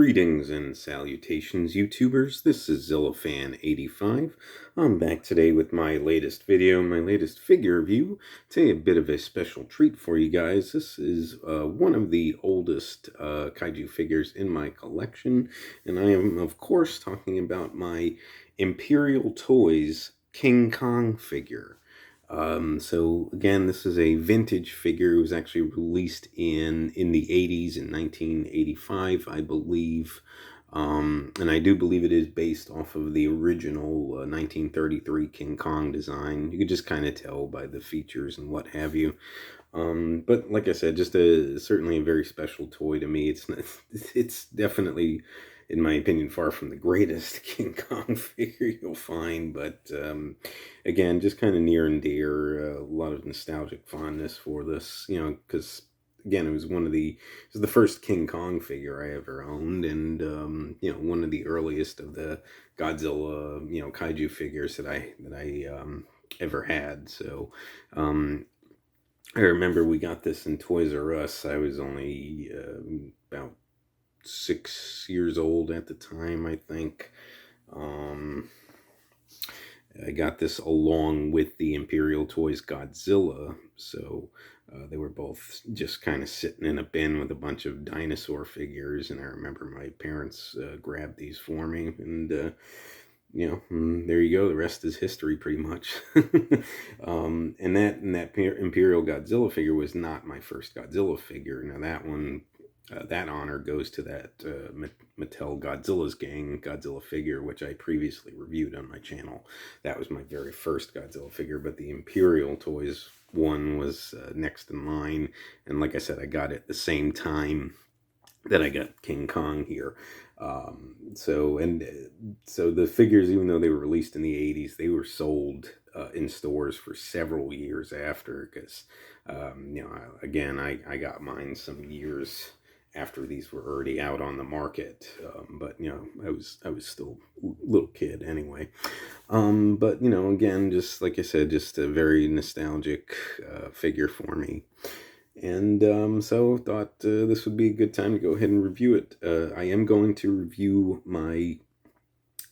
Greetings and salutations, YouTubers. This is ZillaFan85. I'm back today with my latest video, my latest figure review. Today, a bit of a special treat for you guys. This is one of the oldest kaiju figures in my collection, and I am, of course, talking about my Imperial Toys King Kong figure. So again, this is a vintage figure. It was actually released in the 80s, in 1985, I believe. And I do believe it is based off of the original 1933 King Kong design. You could just kind of tell by the features and what have you. But like I said, just certainly a very special toy to me. It's definitely, in my opinion, far from the greatest King Kong figure you'll find, but again, just kind of near and dear, a lot of nostalgic fondness for this, because again, it was the first King Kong figure I ever owned, and one of the earliest of the Godzilla, kaiju figures that I ever had. So I remember we got this in Toys R Us. I was only about 6 years old at the time, I think. I got this along with the Imperial Toys Godzilla, so they were both just kind of sitting in a bin with a bunch of dinosaur figures, and I remember my parents grabbed these for me, and there you go. The rest is history, pretty much. And that Imperial Godzilla figure was not my first Godzilla figure. Now that one, that honor goes to that Mattel Godzilla's Gang Godzilla figure, which I previously reviewed on my channel. That was my very first Godzilla figure, but the Imperial Toys one was next in line. And like I said, I got it at the same time that I got King Kong here. So the figures, even though they were released in the 80s, they were sold in stores for several years after, because again, I got mine some years after these were already out on the market. But I was still a little kid anyway. But again, just like I said, just a very nostalgic figure for me. And so thought this would be a good time to go ahead and review it. I am going to review my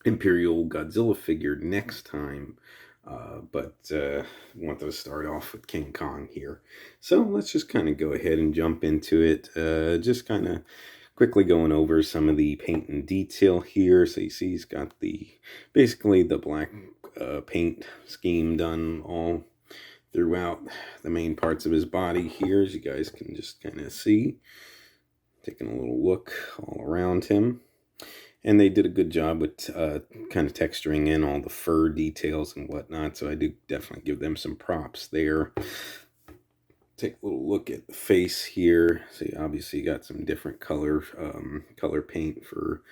Imperial Godzilla figure next time, but want to start off with King Kong here. So let's just kind of go ahead and jump into it. Just kind of quickly going over some of the paint and detail here. So you see he's got basically the black paint scheme done all throughout the main parts of his body here, as you guys can just kind of see. Taking a little look all around him. And they did a good job with kind of texturing in all the fur details and whatnot, so I do definitely give them some props there. Take a little look at the face here. So obviously you got some different color paint for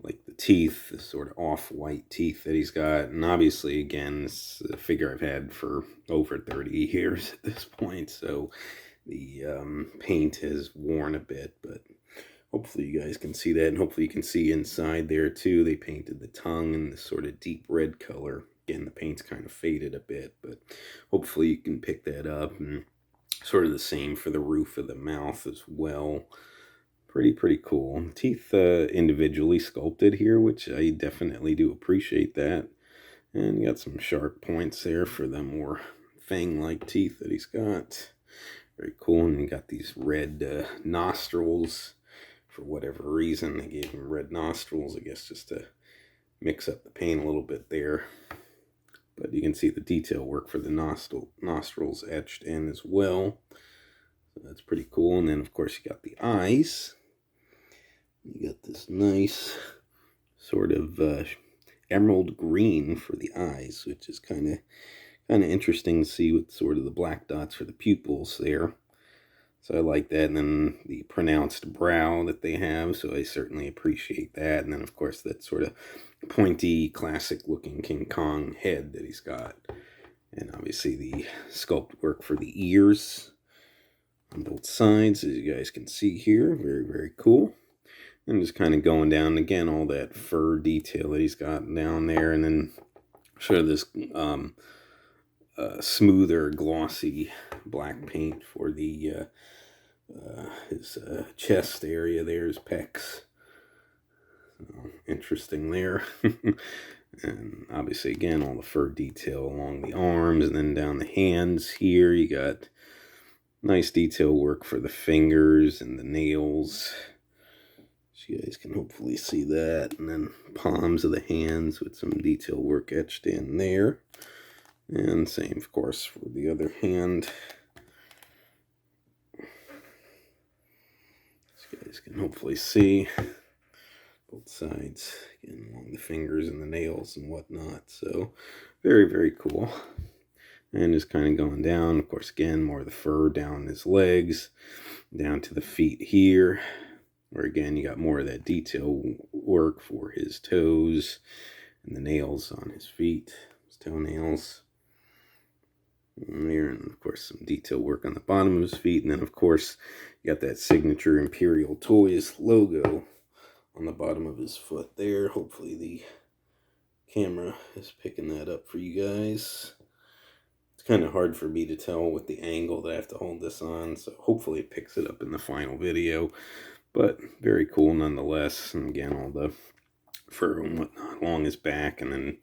like the teeth, the sort of off-white teeth that he's got. And obviously, again, this is a figure I've had for over 30 years at this point, so the paint has worn a bit, but hopefully you guys can see that, and hopefully you can see inside there too. They painted the tongue in this sort of deep red color. Again, the paint's kind of faded a bit, but hopefully you can pick that up. And sort of the same for the roof of the mouth as well. Pretty cool. Teeth individually sculpted here, which I definitely do appreciate that. And you got some sharp points there for the more fang-like teeth that he's got. Very cool. And you got these red nostrils. For whatever reason, they gave him red nostrils, I guess just to mix up the paint a little bit there. But you can see the detail work for the nostrils etched in as well. So that's pretty cool. And then, of course, you got the eyes. You got this nice sort of emerald green for the eyes, which is kind of interesting to see with sort of the black dots for the pupils there. So I like that. And then the pronounced brow that they have, so I certainly appreciate that. And then, of course, that sort of pointy, classic-looking King Kong head that he's got. And obviously the sculpt work for the ears on both sides, as you guys can see here. Very, very cool. And just kind of going down, again, all that fur detail that he's got down there. And then sort of this smoother, glossy black paint for the his chest area there, his pecs. So, interesting there. And obviously, again, all the fur detail along the arms and then down the hands here. You got nice detail work for the fingers and the nails. So you guys can hopefully see that. And then palms of the hands with some detail work etched in there. And same, of course, for the other hand. So you guys can hopefully see both sides, again, along the fingers and the nails and whatnot. So very, very cool. And just kind of going down, of course, again, more of the fur down his legs, down to the feet here, where again, you got more of that detail work for his toes and the nails on his feet, his toenails. And there, and of course, some detail work on the bottom of his feet. And then, of course, you got that signature Imperial Toys logo on the bottom of his foot there. Hopefully the camera is picking that up for you guys. It's kind of hard for me to tell with the angle that I have to hold this on, so hopefully it picks it up in the final video. But very cool nonetheless. And again, all the fur and whatnot along his back, and then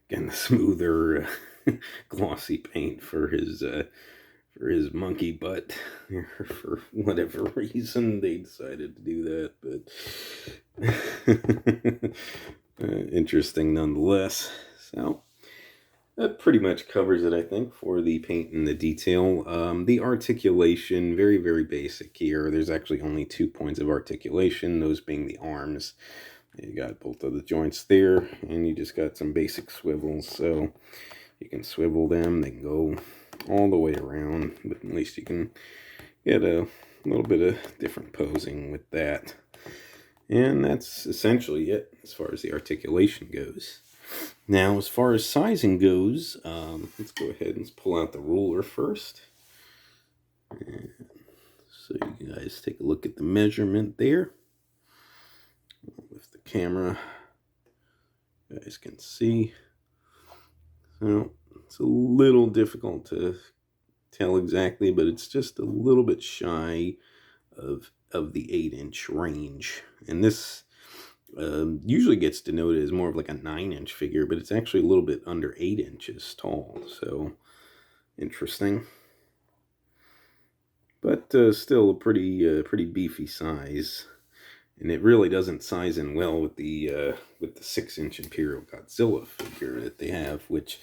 again the smoother glossy paint for his monkey butt. For whatever reason they decided to do that, but interesting nonetheless. So that pretty much covers it, I think, for the paint and the detail. The articulation, very, very basic here. There's actually only 2 points of articulation, those being the arms. You got both of the joints there, and you just got some basic swivels. So you can swivel them. They can go all the way around, but at least you can get a little bit of different posing with that. And that's essentially it as far as the articulation goes. Now, as far as sizing goes, let's go ahead and pull out the ruler first. And so you guys take a look at the measurement there. I'll lift the camera. You guys can see. So it's a little difficult to tell exactly, but it's just a little bit shy of the 8-inch range. And this usually gets denoted as more of like a 9-inch figure, but it's actually a little bit under 8 inches tall. So interesting, but still a pretty beefy size. And it really doesn't size in well with the 6-inch Imperial Godzilla figure that they have, which,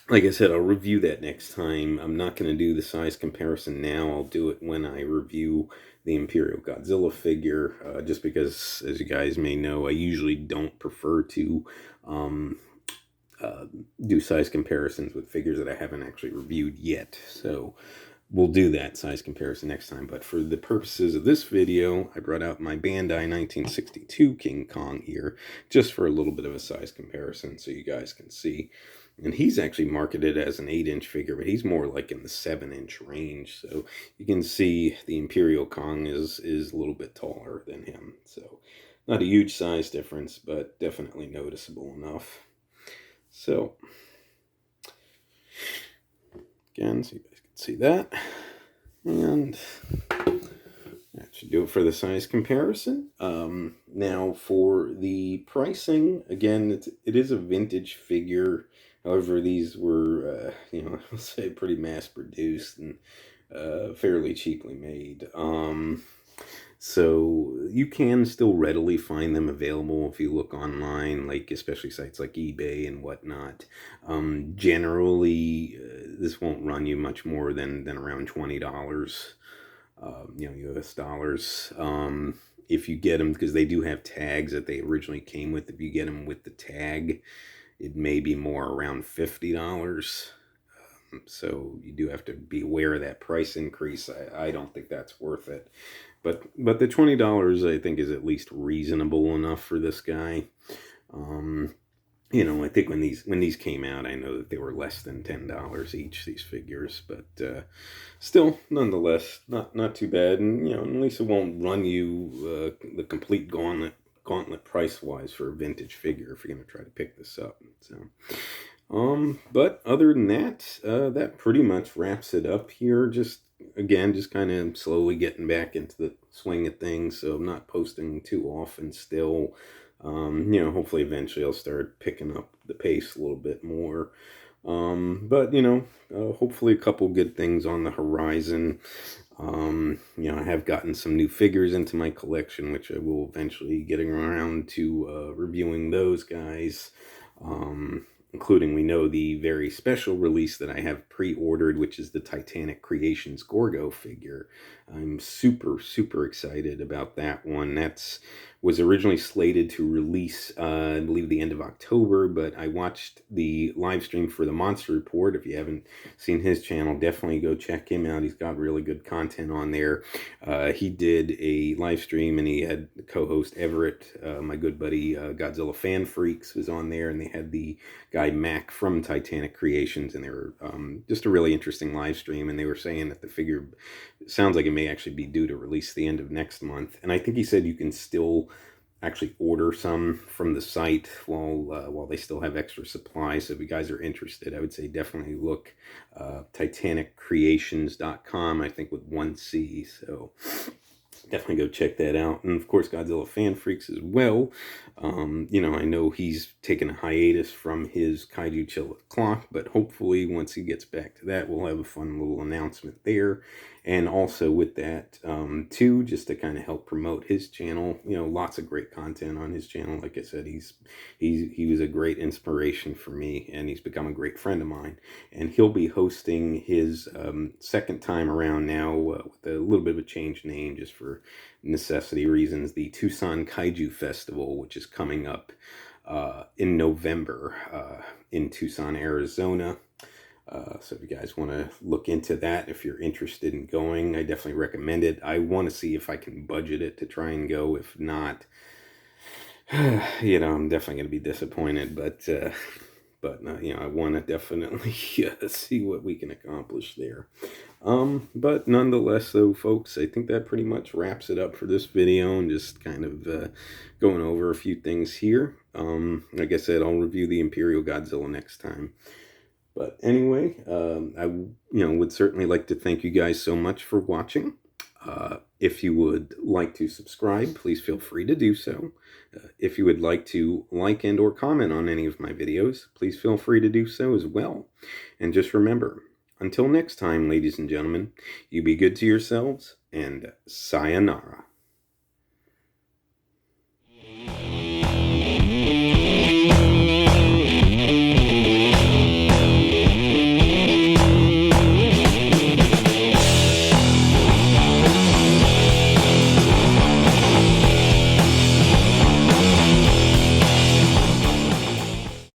like I said, I'll review that next time. I'm not going to do the size comparison now. I'll do it when I review the Imperial Godzilla figure, just because, as you guys may know, I usually don't prefer to do size comparisons with figures that I haven't actually reviewed yet. So we'll do that size comparison next time. But for the purposes of this video, I brought out my Bandai 1962 King Kong here, just for a little bit of a size comparison so you guys can see. And he's actually marketed as an 8-inch figure, but he's more like in the 7-inch range. So you can see the Imperial Kong is a little bit taller than him. So not a huge size difference, but definitely noticeable enough. So again, so you guys can see that. And that should do it for the size comparison. Now for the pricing, again, it is a vintage figure. However, these were, I'll say pretty mass-produced and fairly cheaply made. So you can still readily find them available if you look online, like especially sites like eBay and whatnot. Generally, this won't run you much more than around $20, US dollars. If you get them, because they do have tags that they originally came with. If you get them with the tag, it may be more around $50. So you do have to be aware of that price increase. I don't think that's worth it. But the $20 I think is at least reasonable enough for this guy. I think when these came out, I know that they were less than $10 each, these figures, but still, nonetheless, not too bad. And at least it won't run you the complete gauntlet price wise for a vintage figure if you're going to try to pick this up. So But other than that, that pretty much wraps it up here. Just again, just kind of slowly getting back into the swing of things. So I'm not posting too often still. Hopefully eventually I'll start picking up the pace a little bit more. But hopefully a couple good things on the horizon. I have gotten some new figures into my collection, which I will eventually getting around to reviewing those guys. Including, we know, the very special release that I have pre-ordered, which is the Titanic Creations Gorgo figure. I'm super, super excited about that one. That's was originally slated to release, I believe, the end of October, but I watched the live stream for the Monster Report. If you haven't seen his channel, definitely go check him out. He's got really good content on there. He did a live stream, and he had co-host Everett, my good buddy Godzilla Fan Freaks, was on there, and they had the guy Mac from Titanic Creations, and they were just a really interesting live stream, and they were saying that the figure sounds like it may actually be due to release the end of next month. And I think he said you can still actually order some from the site while they still have extra supplies. So if you guys are interested, I would say definitely look TitanicCreations.com, I think with one C. So definitely go check that out. And of course, Godzilla Fan Freaks as well. I know he's taken a hiatus from his Kaiju Chill Clock, but hopefully once he gets back to that, we'll have a fun little announcement there. And also with that, too, just to kind of help promote his channel, lots of great content on his channel. Like I said, he was a great inspiration for me, and he's become a great friend of mine. And he'll be hosting his second time around now with a little bit of a changed name just for necessity reasons, the Tucson Kaiju Festival, which is coming up in November in Tucson, Arizona. So if you guys want to look into that, if you're interested in going, I definitely recommend it. I want to see if I can budget it to try and go. If not, I'm definitely going to be disappointed. But I want to definitely see what we can accomplish there. But nonetheless, though, folks, I think that pretty much wraps it up for this video, and just kind of going over a few things here. Like I said, I'll review the Imperial Godzilla next time. But anyway, I would certainly like to thank you guys so much for watching. If you would like to subscribe, please feel free to do so. If you would like to like and or comment on any of my videos, please feel free to do so as well. And just remember, until next time, ladies and gentlemen, you be good to yourselves, and sayonara.